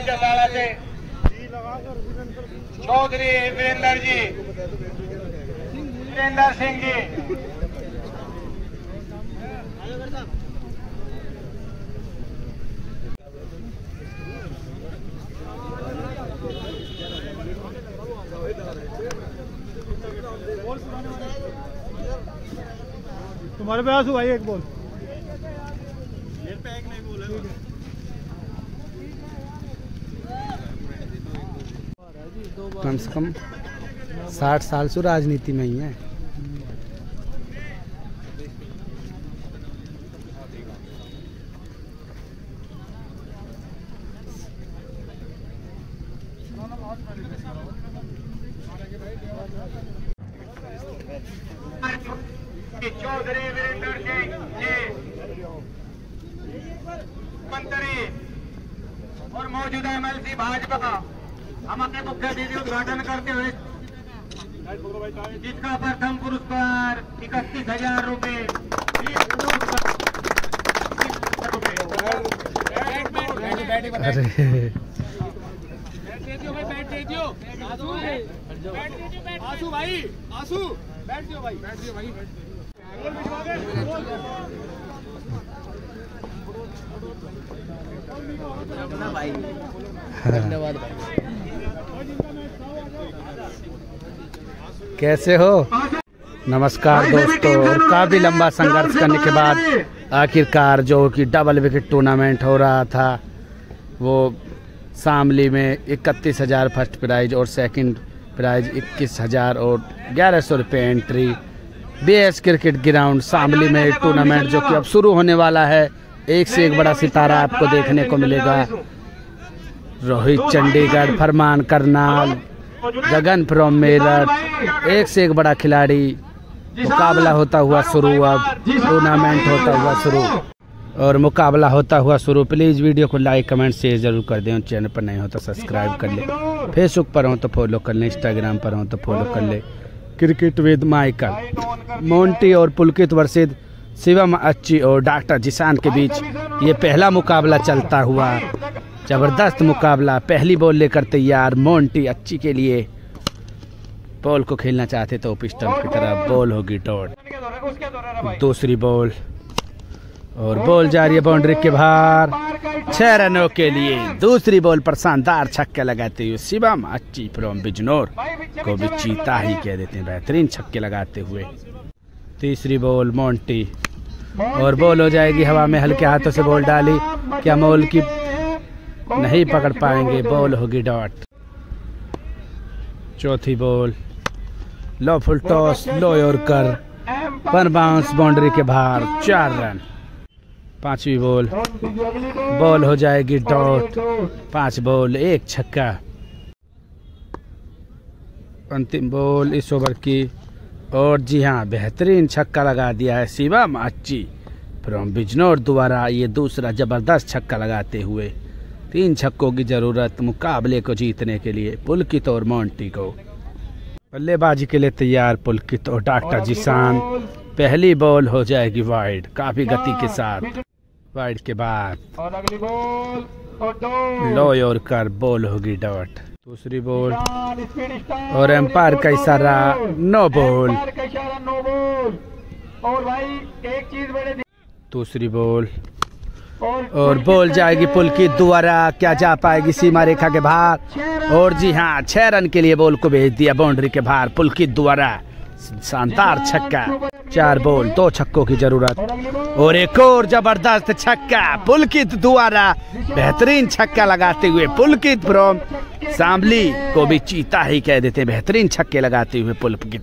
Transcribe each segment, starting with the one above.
जसाड़ा से चौधरी वीरेंद्र जी, वीरेंद्र सिंह जी। तुम्हारे पे आंसू भाई एक बोल। मेरे पे एक नहीं बोला। कम से कम 60 साल से राजनीति में ही है। चौधरी वीरेंद्र सिंह जी मंत्री और मौजूदा MLC भाजपा हमारे मुख्य अतिथि उद्घाटन करते हुए जिसका प्रथम पुरस्कार 31,000 रुपए। आंसू भाई, आंसू बैठ दियो भाई, बैठ दियो भाई। धन्यवाद भाई। कैसे हो? नमस्कार दोस्तों, काफी लंबा संघर्ष करने के बाद आखिरकार जो कि डबल विकेट टूर्नामेंट हो रहा था वो शामली में 31,000 फर्स्ट प्राइज और सेकंड प्राइज 21,000 और 1,100 रुपये entry. BS cricket ground Shamli में टूर्नामेंट जो कि अब शुरू होने वाला है। एक से एक बड़ा सितारा आपको देखने को मिलेगा। रोहित चंडीगढ़, फरमान करनाल, गगन फ्रॉम मेरठ, एक से एक बड़ा खिलाड़ी। मुकाबला होता हुआ शुरू, अब टूर्नामेंट होता हुआ शुरू और मुकाबला होता हुआ शुरू। प्लीज़ वीडियो को लाइक कमेंट शेयर जरूर कर दें। चैनल पर नहीं हो तो सब्सक्राइब कर ले, फेसबुक पर हो तो फॉलो कर ले, इंस्टाग्राम पर हो तो फॉलो कर ले। क्रिकेट विद माइकल, मोंटी और पुलकित वर्सेस शिवम अच्छी और डॉक्टर जिसान के बीच ये पहला मुकाबला चलता हुआ। जबरदस्त मुकाबला। पहली बॉल लेकर तैयार मोंटी अच्छी के लिए। बॉल को खेलना चाहते तो पिस्टन की तरह बॉल होगी डॉट। दूसरी बॉल और बॉल जा रही है बाउंड्री के बाहर 6 रनों के लिए। दूसरी बॉल पर शानदार छक्का लगाते हुए शिवम अच्छी फ्रॉम बिजनौर को भी चीता ही कह देते हैं, बेहतरीन छक्के लगाते हुए। तीसरी बॉल मोंटी और बॉल हो जाएगी हवा में। हल्के हाथों से बॉल डाली, क्या मॉल की नहीं पकड़ पाएंगे, बॉल होगी डॉट। चौथी बॉल लो फुल टॉस, लो यॉर्कर, वन बाउंस बाउंड्री के बाहर 4 रन। पांचवी बॉल, बॉल हो जाएगी डॉट। 5 बॉल 1 छक्का। अंतिम बॉल इस ओवर की और जी हाँ, बेहतरीन छक्का लगा दिया है शिवम अच्छी फ्रॉम बिजनौर द्वारा। ये दूसरा जबरदस्त छक्का लगाते हुए 3 छक्कों की जरूरत मुकाबले को जीतने के लिए पुलकित और मोंटी को। बल्लेबाजी के लिए तैयार पुलकित और डॉक्टर जिसान। पहली बॉल हो जाएगी वाइड, काफी गति के साथ। वाइड के बाद लो यॉर्कर, बॉल होगी डॉट। दूसरी बॉल और एम्पायर का इशारा, नो बॉल। दूसरी बॉल और बॉल जाएगी पुलकित द्वारा, क्या जा पाएगी सीमा रेखा के बाहर। और जी हाँ, 6 रन के लिए बॉल को भेज दिया बाउंड्री के बाहर पुलकित द्वारा। शानदार छक्का। 4 बॉल 2 छक्कों की जरूरत और एक और जबरदस्त छक्का पुलकित द्वारा। बेहतरीन छक्का लगाते हुए पुलकित फ्रॉम शामली को भी चीता ही कह देते हैं, बेहतरीन छक्के लगाते हुए पुलकित।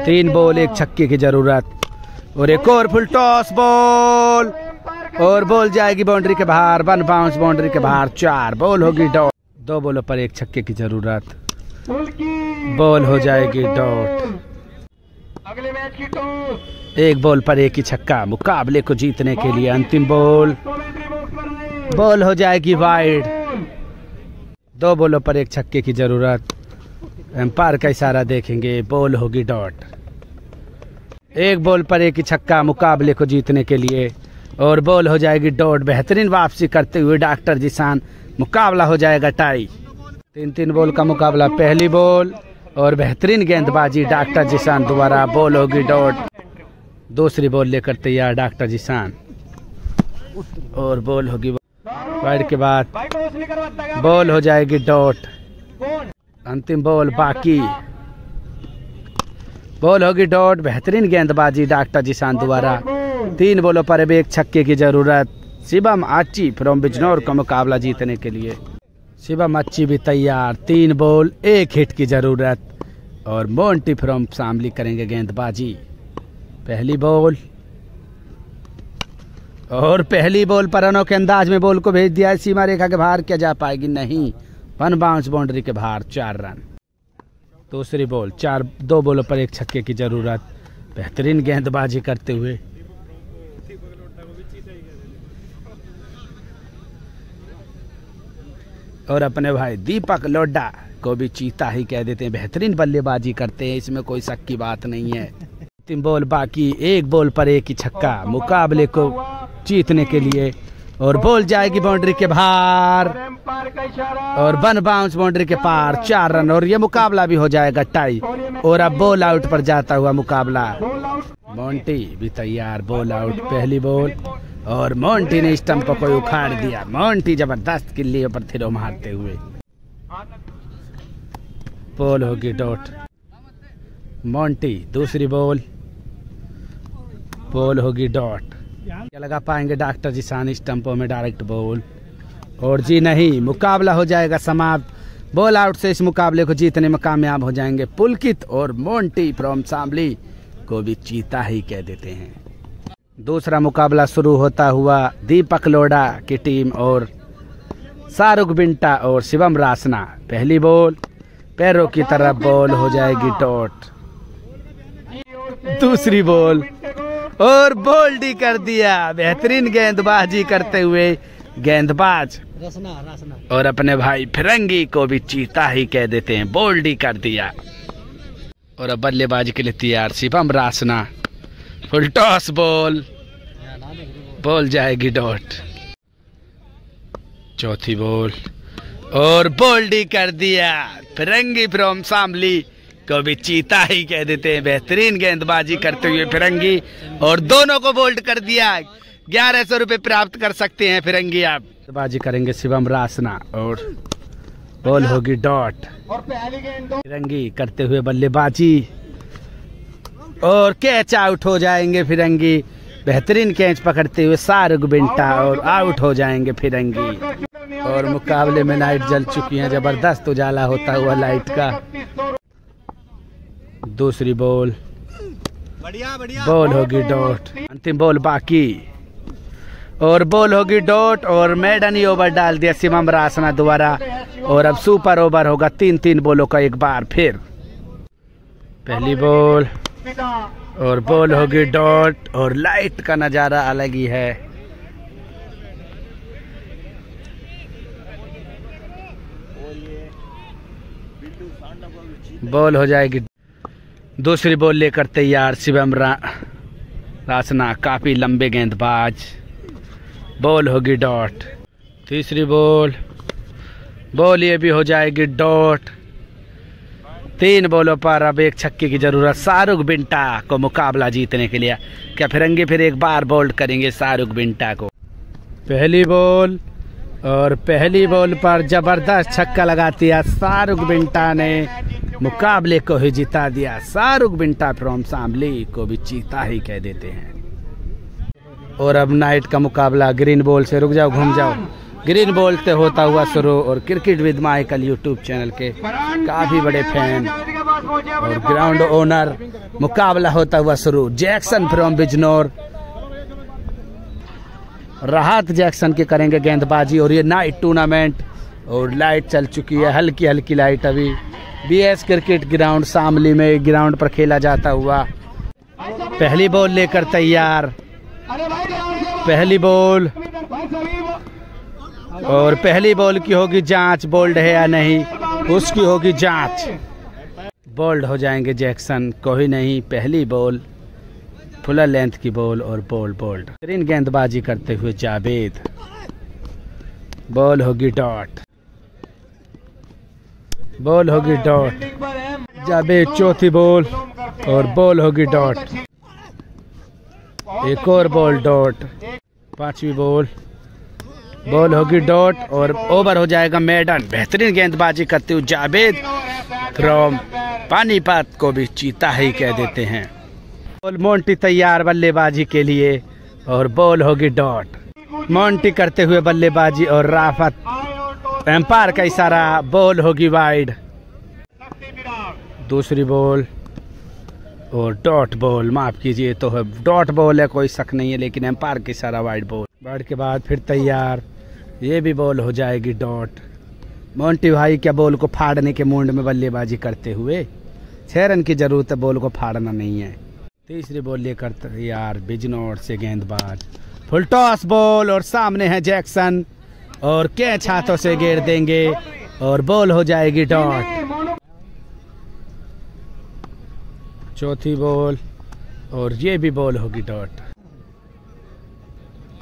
3 बॉल 1 छक्के की जरूरत और एक और फुल टॉस बॉल और बॉल जाएगी बाउंड्री के बाहर, 1 बाउंस बाउंड्री के बाहर। 4 बॉल होगी डॉट। 2 बॉलों पर 1 छक्के की जरूरत, बॉल हो जाएगी डॉट। अगले मैच की टॉस 1 बॉल पर 1 ही छक्का मुकाबले को जीतने के लिए। अंतिम बॉल, बॉल हो जाएगी वाइड। 2 बॉलों पर 1 छक्के की जरूरत। एम्पायर का इशारा देखेंगे, बॉल होगी डॉट। 1 बॉल पर 1 ही छक्का मुकाबले को जीतने के लिए। और बॉल हो जाएगी डॉट। बेहतरीन वापसी करते हुए डॉक्टर जिसान, मुकाबला हो जाएगा टाई। 3-3 बॉल का मुकाबला। पहली बॉल और बेहतरीन गेंदबाजी डॉक्टर जिसान द्वारा, बॉल होगी डॉट। दूसरी बॉल लेकर तैयार डॉक्टर जिसान और बॉल होगी वाइड के बाद बॉल हो जाएगी डॉट। अंतिम बॉल बाकी, बॉल होगी डॉट। बेहतरीन गेंदबाजी डॉक्टर जिसान द्वारा। 3 बॉलों पर अब एक छक्के की जरूरत। शिवम आची फ्रॉम बिजनौर का मुकाबला जीतने के लिए। शिवम आची भी तैयार। 3 बॉल 1 हिट की जरूरत और मोंटी फ्रॉम शामली करेंगे गेंदबाजी। पहली बॉल और पहली बॉल पर अनोखे अंदाज में बॉल को भेज दिया है। सीमा रेखा के बाहर क्या जा पाएगी? नहीं, 1 बाउंस बाउंड्री के बाहर, 4 रन। दूसरी बॉल 2 बॉलों पर 1 छक्के की जरूरत। बेहतरीन गेंदबाजी करते हुए और अपने भाई दीपक लोड्डा को भी चीता ही कह देते हैं। बेहतरीन बल्लेबाजी करते हैं, इसमें कोई शक की बात नहीं है। 3 बॉल बाकी, 1 बॉल पर 1 ही छक्का मुकाबले को जीतने के लिए। और बॉल जाएगी बाउंड्री के बाहर और 1 बाउंस बाउंड्री के पार, 4 रन और ये मुकाबला भी हो जाएगा टाई। और अब बॉल आउट पर जाता हुआ मुकाबला। मोंटी भी तैयार। Ball out. पहली बॉल और मोंटी ने स्टंप को उखाड़ दिया। मोंटी जबरदस्त किल्लियों पर थिरो मारते हुए। बॉल होगी डॉट। मोंटी दूसरी बॉल, बॉल होगी डॉट। क्या लगा पाएंगे डॉक्टर जिसान? स्टंपों में डायरेक्ट बॉल और जी नहीं, मुकाबला हो जाएगा समाप्त। बॉल आउट से इस मुकाबले को जीतने में कामयाब हो जाएंगे पुलकित और मोंटी फ्रॉम शामली को भी चीता ही कह देते हैं। दूसरा मुकाबला शुरू होता हुआ दीपक लोडा की टीम और शाहरुख बिंटा और शिवम रासना। पहली बॉल पैरों की तरफ, बॉल हो जाएगी डॉट। दूसरी बॉल और बोल्ड ही कर दिया। बेहतरीन गेंदबाजी करते हुए गेंदबाज और अपने भाई फिरंगी को भी चीता ही कह देते हैं। बोल्ड ही कर दिया और अब बल्लेबाजी के लिए तैयार Shivam Rasna. Full toss ball, ball जाएगी डॉट। चौथी बॉल और बोल्ड ही कर दिया। फिरंगी फ्रॉम शामली को भी चीता ही कह देते हैं। बेहतरीन गेंदबाजी करते हुए फिरंगी और दोनों को बोल्ड कर दिया। 1100 रुपये प्राप्त कर सकते हैं फिरंगी। आप गेंदबाजी करेंगे शिवम रासना और बॉल होगी डॉट। फिरंगी करते हुए बल्लेबाजी और कैच आउट हो जाएंगे फिरंगी। बेहतरीन कैच पकड़ते हुए शाहरुख बिंटा और आउट हो जाएंगे फिरंगी। और मुकाबले में लाइट जल चुकी है। जबरदस्त उजाला होता हुआ लाइट का। दूसरी बॉल, बॉल होगी डॉट। अंतिम बॉल बाकी और बॉल होगी डॉट और मेडन ही ओवर डाल दिया शिवम रासना द्वारा। और अब सुपर ओवर होगा 3-3 बॉलों का एक बार फिर। पहली बॉल और बॉल होगी डॉट और लाइट का नजारा अलग ही है। बॉल हो जाएगी। दूसरी बॉल लेकर तैयार शिवम रासना, काफी लंबे गेंदबाज। बॉल होगी डॉट। तीसरी बॉल, बॉल ये भी हो जाएगी डॉट। 3 बॉलों पर अब एक छक्के की जरूरत शाहरुख बिंटा को मुकाबला जीतने के लिए। क्या फिरंगी फिर एक बार बोल्ड करेंगे शाहरुख बिंटा को? पहली बॉल और पहली बॉल पर जबरदस्त छक्का लगा दिया शाहरुख बिंटा ने, मुकाबले को ही जिता दिया। शाहरुख बिंटा फ्रॉम शामली को भी चीता ही कह देते हैं। और अब नाइट का मुकाबला ग्रीन बॉल से, रुक जाओ घूम जाओ, ग्रीन बॉल से होता हुआ शुरू। और cricket with Michael YouTube channel के काफी बड़े फैन और ग्राउंड ओनर, मुकाबला होता हुआ शुरू। जैक्सन फ्रॉम बिजनौर, राहत जैक्सन के करेंगे गेंदबाजी। और ये नाइट टूर्नामेंट और लाइट चल चुकी है, हल्की हल्की लाइट। अभी बीएस क्रिकेट ग्राउंड शामली में ग्राउंड पर खेला जाता हुआ। पहली बॉल लेकर तैयार, पहली बॉल और पहली बॉल की होगी जांच, बोल्ड है या नहीं उसकी होगी जांच। बोल्ड हो जाएंगे जैक्सन, कोई नहीं। पहली बॉल फुल लेंथ की बॉल और बॉल बोल्ड। बेहतरीन गेंदबाजी करते हुए जावेद, बॉल होगी डॉट, बॉल होगी डॉट। जावेद चौथी बॉल और बॉल होगी डॉट। एक और बॉल डॉट, पांचवी बॉल, बॉल होगी डॉट और ओवर हो जाएगा मेडन। बेहतरीन गेंदबाजी करते हुए जावेद फ्रॉम पानीपत को भी चीता ही कह देते हैं। बॉल मोंटी तैयार बल्लेबाजी के लिए और बॉल होगी डॉट। मोंटी करते हुए बल्लेबाजी और राफत एम्पायर का इशारा, बॉल होगी वाइड। दूसरी बॉल और डॉट बॉल, माफ कीजिए तो है डॉट बॉल है, कोई शक नहीं है, लेकिन एम्पायर के इशारा वाइड बॉल। वाइड के बाद फिर तैयार, ये भी बॉल हो जाएगी डॉट। मोंटी भाई क्या बॉल को फाड़ने के मूड में बल्लेबाजी करते हुए, 6 रन की जरूरत है, बॉल को फाड़ना नहीं है। तीसरी बॉल लेकर तैयार बिजनौर से गेंदबाज, फुल टॉस बॉल और सामने है जैक्सन और कैच हाथों से घेर देंगे और बॉल हो जाएगी डॉट। चौथी बॉल और ये भी बॉल होगी डॉट।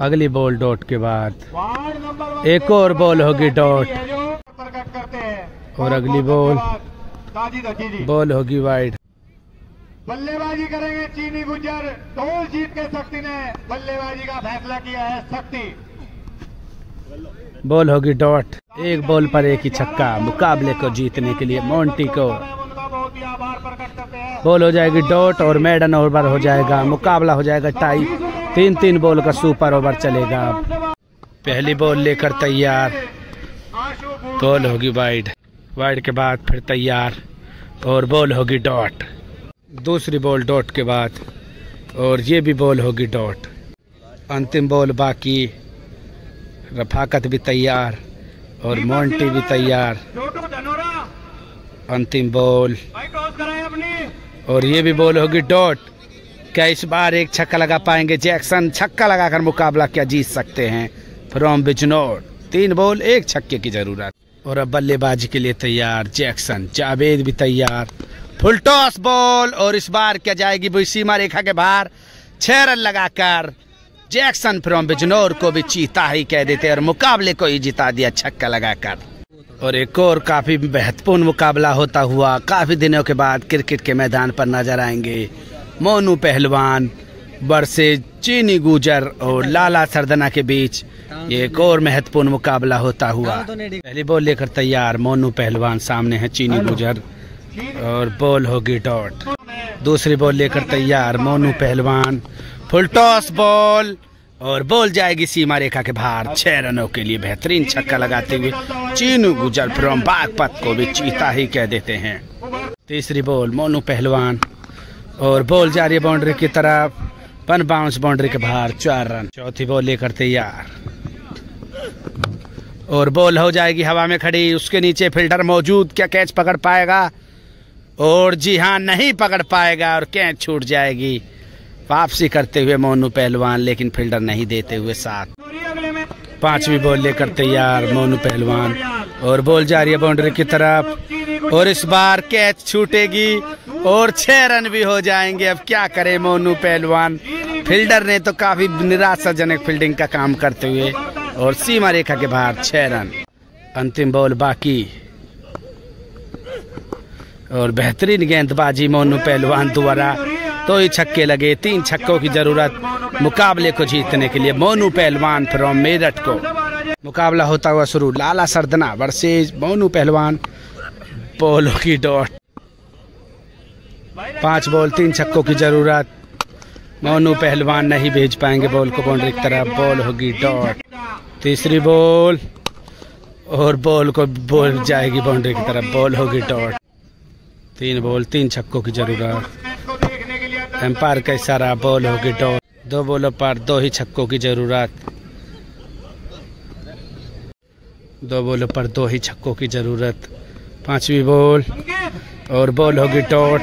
अगली बॉल डॉट के बाद एक और बॉल होगी डॉट और अगली बॉल बॉल होगी वाइड। बल्लेबाजी करेंगे चीनी गुजर, टॉस जीत के शक्ति ने बल्लेबाजी का फैसला किया है। शक्ति बॉल होगी डॉट। एक बॉल पर एक ही छक्का मुकाबले को जीतने के लिए मोंटी को। बॉल हो जाएगी डॉट और मेडन ओवर हो जाएगा, मुकाबला हो जाएगा टाई। 3-3 बॉल का सुपर ओवर चलेगा। पहली बॉल लेकर तैयार, बॉल होगी वाइड। वाइड के बाद फिर तैयार और बॉल होगी डॉट। दूसरी बॉल डॉट के बाद और ये भी बॉल होगी डॉट। अंतिम बॉल बाकी, रफाकत भी तैयार और मोंटी भी तैयार। अंतिम बॉल और ये भी बॉल होगी डॉट। क्या इस बार एक छक्का लगा पाएंगे जैक्सन? छक्का लगाकर मुकाबला क्या जीत सकते हैं फ्रॉम बिजनौर। 3 बॉल 1 छक्के की जरूरत और अब बल्लेबाजी के लिए तैयार जैक्सन। जावेद भी तैयार, फुल टॉस बॉल और इस बार क्या जाएगी सीमा रेखा के बाहर। 6 रन लगाकर जैक्सन फ्रॉम बिजनौर को भी चीता ही कह देते और मुकाबले को ही जिता दिया छक्का लगाकर। और एक और काफी महत्वपूर्ण मुकाबला होता हुआ काफी दिनों के बाद क्रिकेट के मैदान पर नजर आएंगे। मोनू पहलवान वर्सेस चीनी गुजर और लाला सरदना के बीच ये एक और महत्वपूर्ण मुकाबला होता हुआ। पहली बॉल लेकर तैयार मोनू पहलवान, सामने है चीनी गुजर और बॉल होगी डॉट। दूसरी बॉल लेकर तैयार मोनू पहलवान, फुल टॉस बॉल और बॉल जाएगी सीमा रेखा के बाहर। 6 रनों के लिए बेहतरीन छक्का लगाते हुए चीनी गुजर फ्रॉम बागपत को भी चीता ही कह देते हैं। तीसरी बॉल मोनू पहलवान और बॉल जा रही है बाउंड्री की तरफ, 1 बाउंस बाउंड्री के बाहर, 4 रन। चौथी बॉल लेकर तैयार और बॉल हो जाएगी हवा में खड़ी, उसके नीचे फील्डर मौजूद। क्या कैच पकड़ पाएगा? और जी हाँ, नहीं पकड़ पाएगा और कैच छूट जाएगी। वापसी करते हुए मोनू पहलवान, लेकिन फील्डर नहीं देते हुए साथ। 5वीं बॉल लेकर तैयार मोनू पहलवान और बॉल जा रही है बाउंड्री की तरफ और इस बार कैच छूटेगी और 6 रन भी हो जाएंगे। अब क्या करे मोनू पहलवान, फील्डर ने तो काफी निराशाजनक फील्डिंग का काम करते हुए और सीमा रेखा के बाहर 6 रन। अंतिम बॉल बाकी और बेहतरीन गेंदबाजी मोनू पहलवान द्वारा, तो ही छक्के लगे। 3 छक्कों की जरूरत मुकाबले को जीतने के लिए मोनू पहलवान फ्रॉम मेरठ को। मुकाबला होता हुआ शुरू, लाला सरदना वर्सेस मोनू पहलवान, बॉल की डॉट। 5 बॉल 3 छक्कों की जरूरत। मोनू पहलवान नहीं भेज पाएंगे बॉल को बाउंड्री की तरफ, बॉल होगी डॉट। तीसरी बॉल और बॉल को बॉल जाएगी बाउंड्री की तरफ, बॉल होगी डॉट। 3 बॉल 3 छक्कों की जरूरत। एम्पायर का इशारा, बॉल होगी डॉट। 2 बॉलों पर 2 ही छक्कों की जरूरत। 2 बॉलों पर 2 ही छक्कों की जरूरत। 5वीं बॉल और बॉल होगी डॉट।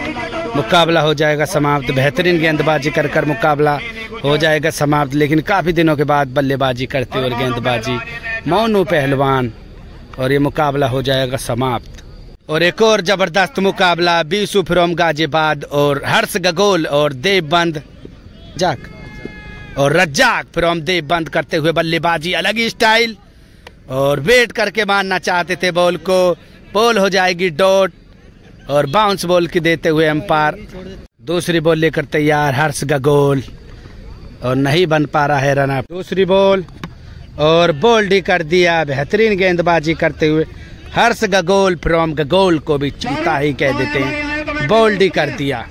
मुकाबला हो जाएगा समाप्त। बेहतरीन गेंदबाजी कर मुकाबला हो जाएगा समाप्त, लेकिन काफी दिनों के बाद बल्लेबाजी करते हुए गेंदबाजी मोनू पहलवान और ये मुकाबला हो जाएगा समाप्त। और एक और जबरदस्त मुकाबला बीसू फ्रॉम गाजियाबाद और हर्ष गगोल और देवबंद जाक और रज्जाक फ्रॉम देवबंद करते हुए बल्लेबाजी अलग ही स्टाइल और वेट करके मारना चाहते थे बॉल को। बॉल हो जाएगी डॉट और बाउंस बॉल की देते हुए अंपायर। दूसरी बॉल लेकर तैयार हर्ष गगोल और नहीं बन पा रहा है रन अप। दूसरी बॉल और बोल्ड ही कर दिया। बेहतरीन गेंदबाजी करते हुए हर्ष गगोल फ्रॉम गगोल को भी चीता ही कह देते हैं, बोल्ड ही कर दिया।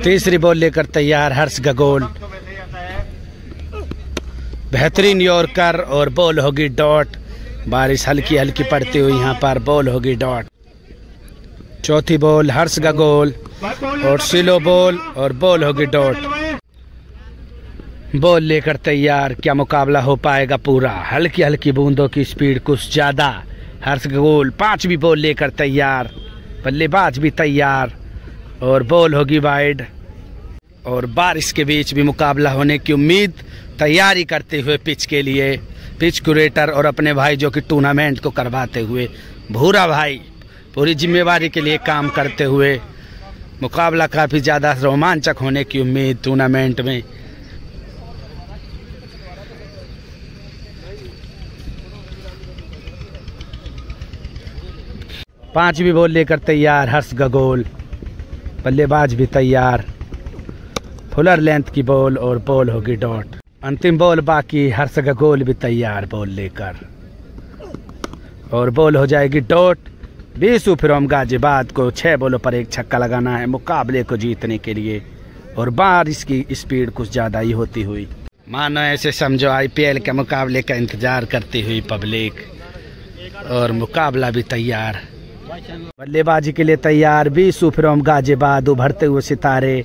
तीसरी बॉल लेकर तैयार हर्ष गगोल, बेहतरीन यॉर्कर और बॉल होगी डॉट। बारिश हल्की हल्की पड़ती हुई यहाँ पर बॉल होगी डॉट। चौथी बॉल हर्ष गगोल और स्लो बॉल और बॉल होगी डॉट। बॉल लेकर तैयार, क्या मुकाबला हो पाएगा पूरा। हल्की हल्की बूंदों की स्पीड कुछ ज्यादा। हर्ष गगोल पांचवी बॉल लेकर तैयार, बल्लेबाज भी तैयार और बॉल होगी वाइड। और बारिश के बीच भी मुकाबला होने की उम्मीद, तैयारी करते हुए पिच के लिए पिच क्यूरेटर और अपने भाई जो कि टूर्नामेंट को करवाते हुए भूरा भाई पूरी जिम्मेवारी के लिए काम करते हुए मुकाबला काफी ज्यादा रोमांचक होने की उम्मीद टूर्नामेंट में। पांचवी बॉल लेकर तैयार हर्ष गगोल, बल्लेबाज भी तैयार। फुलर लेंथ की बॉल और बॉल होगी डॉट। अंतिम बॉल बाकी, हर्ष गगोल भी तैयार बॉल लेकर और बॉल हो जाएगी डॉट। बीसू फ्रॉम गाजियाबाद को 6 बॉलों पर 1 छक्का लगाना है मुकाबले को जीतने के लिए। और बारिश की स्पीड कुछ ज्यादा ही होती हुई, मानो ऐसे समझो IPL के मुकाबले का इंतजार करती हुई पब्लिक। और मुकाबला भी तैयार, बल्लेबाजी के लिए तैयार बीसू फ्रॉम गाजियाबाद, उभरते हुए सितारे।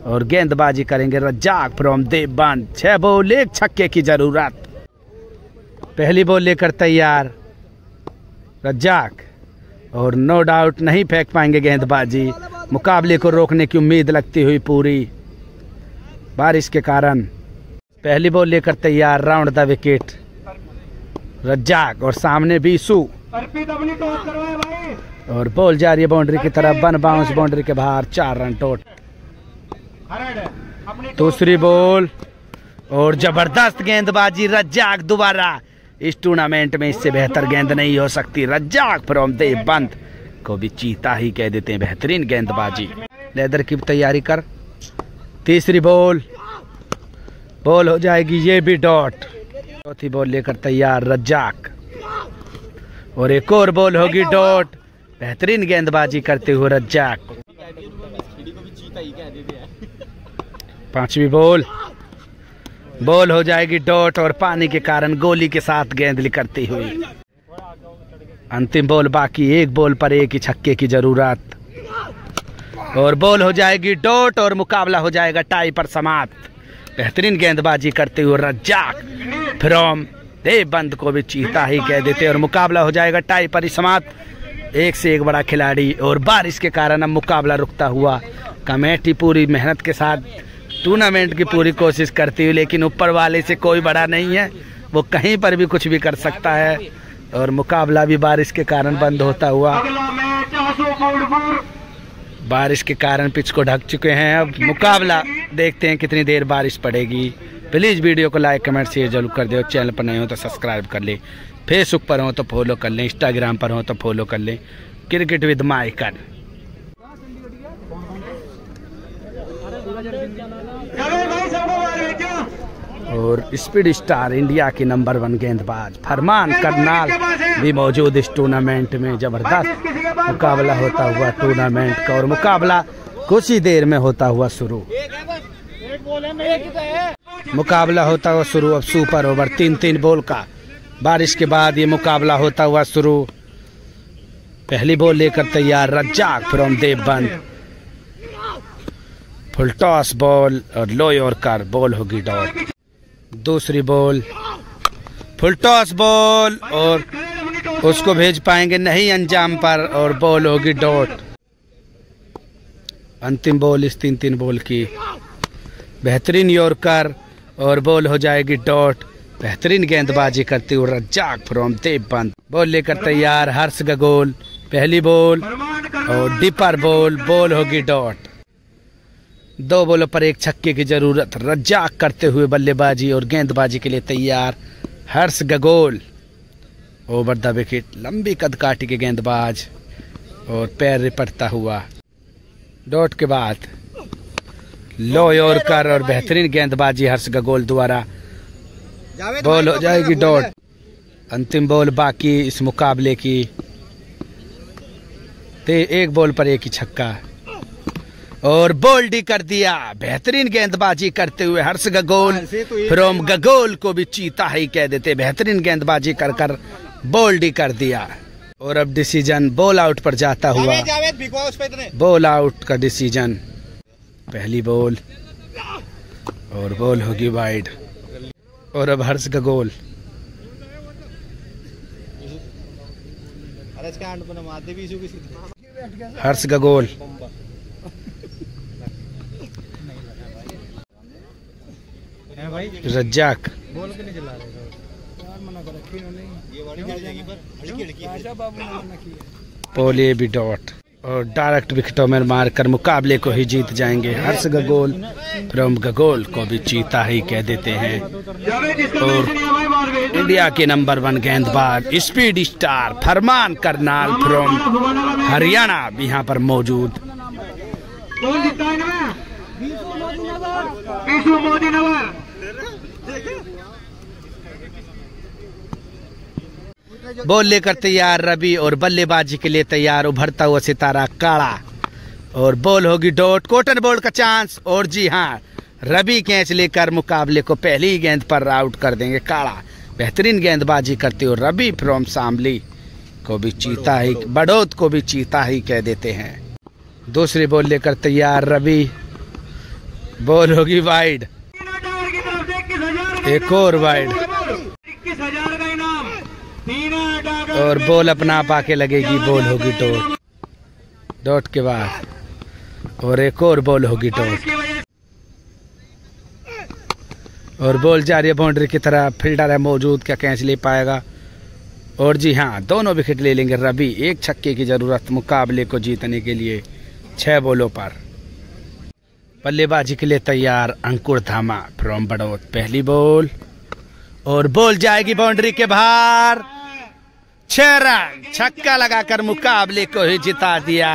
और गेंदबाजी करेंगे रज्जाक फ्रॉम देवबंद। 6 बॉल 1 छक्के की जरूरत। पहली बॉल लेकर तैयार रज्जाक और नो डाउट नहीं फेंक पाएंगे गेंदबाजी। मुकाबले को रोकने की उम्मीद लगती हुई पूरी बारिश के कारण। पहली बॉल लेकर तैयार राउंड द विकेट रज्जाक और सामने बीसू और बॉल जा रही है बाउंड्री की तरफ। 1 बाउंस बाउंड्री के बाहर, 4 रन टोट। दूसरी बॉल और जबरदस्त गेंदबाजी रज्जाक दोबारा। इस टूर्नामेंट में इससे बेहतर गेंद नहीं हो सकती। रज्जाक फ्रॉम देवबंद को भी चीता ही कह देते हैं, बेहतरीन गेंदबाजी। लेदर की तैयारी कर। तीसरी बॉल, बॉल हो जाएगी ये भी डॉट। चौथी बॉल लेकर तैयार रज्जाक और एक और बॉल होगी डॉट। बेहतरीन गेंदबाजी करते हुए रज्जाक। पांचवी बॉल, बॉल हो जाएगी डॉट और पानी के कारण गोली के साथ गेंद करती हुई। अंतिम बॉल बाकी, 1 बॉल पर 1 ही छक्के की जरूरत। और बॉल हो जाएगी डॉट और मुकाबला हो जाएगा टाई पर समाप्त। बेहतरीन गेंदबाजी करते हुए रज्जाक फ्रॉम देवबंद को भी चीता ही कह देते और मुकाबला हो जाएगा टाई पर ही समाप्त। एक से एक बड़ा खिलाड़ी और बारिश के कारण अब मुकाबला रुकता हुआ। कमेटी पूरी मेहनत के साथ टूर्नामेंट की पूरी कोशिश करती हुई, लेकिन ऊपर वाले से कोई बड़ा नहीं है, वो कहीं पर भी कुछ भी कर सकता है। और मुकाबला भी बारिश के कारण बंद होता हुआ। बारिश के कारण पिच को ढक चुके हैं। अब मुकाबला देखते हैं कितनी देर बारिश पड़ेगी। प्लीज वीडियो को लाइक कमेंट शेयर जरूर कर दो। चैनल पर नए हो तो सब्सक्राइब कर ले, फेसबुक पर हो तो फॉलो कर लें, इंस्टाग्राम पर हो तो फॉलो कर लें। क्रिकेट विद माइकन। और स्पीड स्टार इंडिया की नंबर 1 गेंदबाज फरमान करनाल भी मौजूद इस टूर्नामेंट में। जबरदस्त मुकाबला होता हुआ टूर्नामेंट का और मुकाबला कुछ ही देर में होता हुआ शुरू। मुकाबला होता हुआ शुरू। अब सुपर ओवर 3-3 बॉल का बारिश के बाद ये मुकाबला होता हुआ शुरू। पहली बॉल लेकर तैयार Razzaq from Deoband, full toss ball और लो यॉर्कर, बॉल होगी डॉट। दूसरी बॉल, फुल टॉस बॉल और उसको भेज पाएंगे नहीं अंजाम पर और बॉल होगी डॉट। अंतिम बॉल इस 3-3 बॉल की, बेहतरीन यॉर्कर और बॉल हो जाएगी डॉट। बेहतरीन गेंदबाजी करती हुई रज्जाक फ्रॉम देवबंद। बॉल लेकर तैयार हर्ष गगोल, पहली बॉल और डिपर बॉल, बॉल होगी डॉट। 2 बॉलों पर 1 छक्के की जरूरत। रज्जाक करते हुए बल्लेबाजी और गेंदबाजी के लिए तैयार हर्ष गगोल। ओवर द विकेट, लंबी कदकाठी के गेंदबाज और पैर रिपटता हुआ। डॉट के बाद लो यॉर्कर और बेहतरीन गेंदबाजी हर्ष गगोल द्वारा। बॉल हो जाएगी डॉट। अंतिम बॉल बाकी इस मुकाबले की। 1 बॉल पर 1 ही छक्का और बोल्ड ही कर दिया। बेहतरीन गेंदबाजी करते हुए हर्ष गगोल फ्रॉम गगोल को भी चीता ही कह देते। बेहतरीन गेंदबाजी कर कर बोल्ड ही कर दिया। और अब डिसीजन बॉल आउट पर जाता हुआ। बॉल आउट का डिसीजन। पहली बॉल और बॉल होगी वाइड। और अब हर्ष गगोल हर्ष गगोल रज्जाक पोले भी डॉट और डायरेक्ट विकेटों में मारकर मुकाबले को ही जीत जाएंगे। हर्ष गगोल फ्रॉम गगोल को भी चीता ही कह देते हैं। और इंडिया के नंबर 1 गेंदबाज speed star Farman Karnal from Haryana भी यहाँ पर मौजूद। बॉल लेकर तैयार रवि और बल्लेबाजी के लिए तैयार उभरता हुआ सितारा काड़ा। और बॉल होगी डॉट। कॉटन बॉल का चांस। और जी हाँ, रवि कैच लेकर मुकाबले को पहली ही गेंद पर आउट कर देंगे। काड़ा बेहतरीन गेंदबाजी करते हुए रवि फ्रॉम शामली को भी चीता ही, बड़ौत को भी चीता ही कह देते हैं। दूसरी बॉल लेकर तैयार रवि। बॉल होगी वाइड। एक और वाइड और बॉल अपना पाके लगेगी। बॉल होगी डॉट। डॉट के बाद और एक और बॉल होगी डॉट और बॉल जा रही है बाउंड्री की तरफ। फील्डर है मौजूद, क्या कैच ले पाएगा? और जी हाँ, दोनों विकेट ले लेंगे रवि। 1 छक्के की जरूरत मुकाबले को जीतने के लिए 6 बॉलों पर। बल्लेबाजी के लिए तैयार अंकुर धामा फ्रॉम बड़ौत। पहली बॉल और बॉल जाएगी बाउंड्री के बाहर। 6 रन, छक्का लगाकर मुकाबले को ही जिता दिया।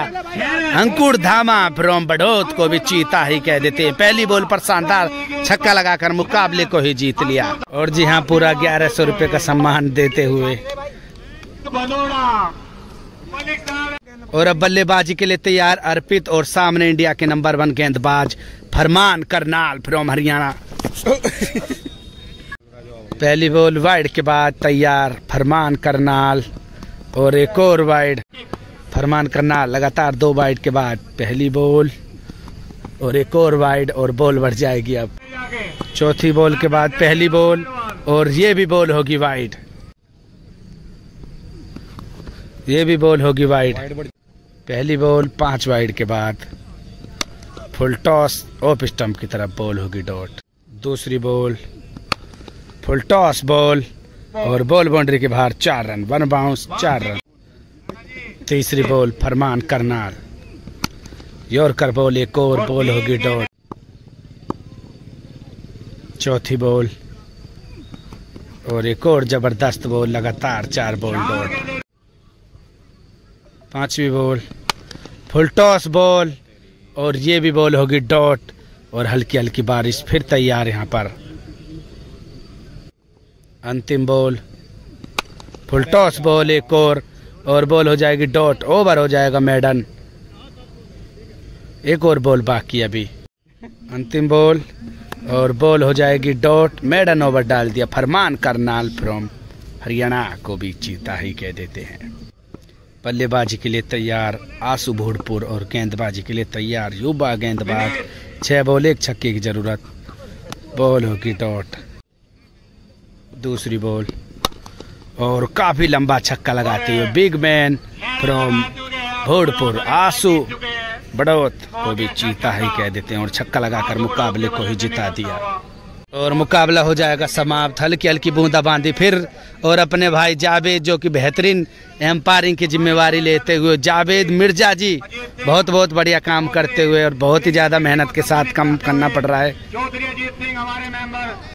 अंकुर धामा फ्रॉम बड़ौत को भी चीता ही कह देते हैं। पहली बॉल पर शानदार छक्का लगाकर मुकाबले को ही जीत लिया। और जी हाँ, पूरा 1100 रुपए का सम्मान देते हुए। और अब बल्लेबाजी के लिए तैयार अर्पित और सामने इंडिया के नंबर 1 गेंदबाज फरमान करनाल फ्रॉम हरियाणा। पहली बॉल वाइड के बाद तैयार फरमान करनाल और एक और वाइड। फरमान करनाल लगातार 2 वाइड के बाद पहली बॉल और एक और वाइड और बॉल बढ़ जाएगी। अब चौथी बॉल के बाद पहली बॉल और ये भी बॉल होगी वाइड। ये भी बॉल होगी वाइड। पहली बॉल 5 वाइड के बाद फुल टॉस ऑफ स्टंप की तरफ बॉल होगी डॉट। दूसरी बॉल फुल टॉस बॉल और बॉल बाउंड्री के बाहर 4 रन। 1 bounce 4 run. तीसरी बॉल फरमान करनाल यॉर्कर बॉल, एक और बॉल होगी डॉट। चौथी बॉल और एक और जबरदस्त बॉल, लगातार 4 बॉल डॉट। पांचवी बॉल फुल टॉस बॉल और ये भी बॉल होगी डॉट। और हल्की हल्की बारिश फिर तैयार यहाँ पर। अंतिम बॉल फुल टॉस बॉल एक और बॉल हो जाएगी डॉट। ओवर हो जाएगा मेडन। एक और बॉल बाकी अभी। अंतिम बॉल और बॉल हो जाएगी डॉट। मेडन ओवर डाल दिया। फरमान करनाल फ्रॉम हरियाणा को भी चीता ही कह देते हैं। बल्लेबाजी के लिए तैयार आसू भोड़पुर और गेंदबाजी के लिए तैयार युवा गेंदबाज। 6 बॉल 1 छक्के की जरूरत। बॉल होगी डॉट। दूसरी बॉल और काफी लंबा छक्का लगाते हुए बिग मैन फ्रॉम भोड़पुर आसू बड़ौत को भी चीता ही कह देते हैं और छक्का लगाकर मुकाबले को ही जिता दिया। और मुकाबला हो जाएगा समाप्त। हल्की हल्की बूंदाबांदी फिर, और अपने भाई जावेद जो कि बेहतरीन एम्पायरिंग की जिम्मेवारी लेते हुए, जावेद मिर्जा जी बहुत बहुत बढ़िया काम करते हुए और बहुत ही ज़्यादा मेहनत के साथ काम करना पड़ रहा है। चौधरी अजीत सिंह हमारे मेंबर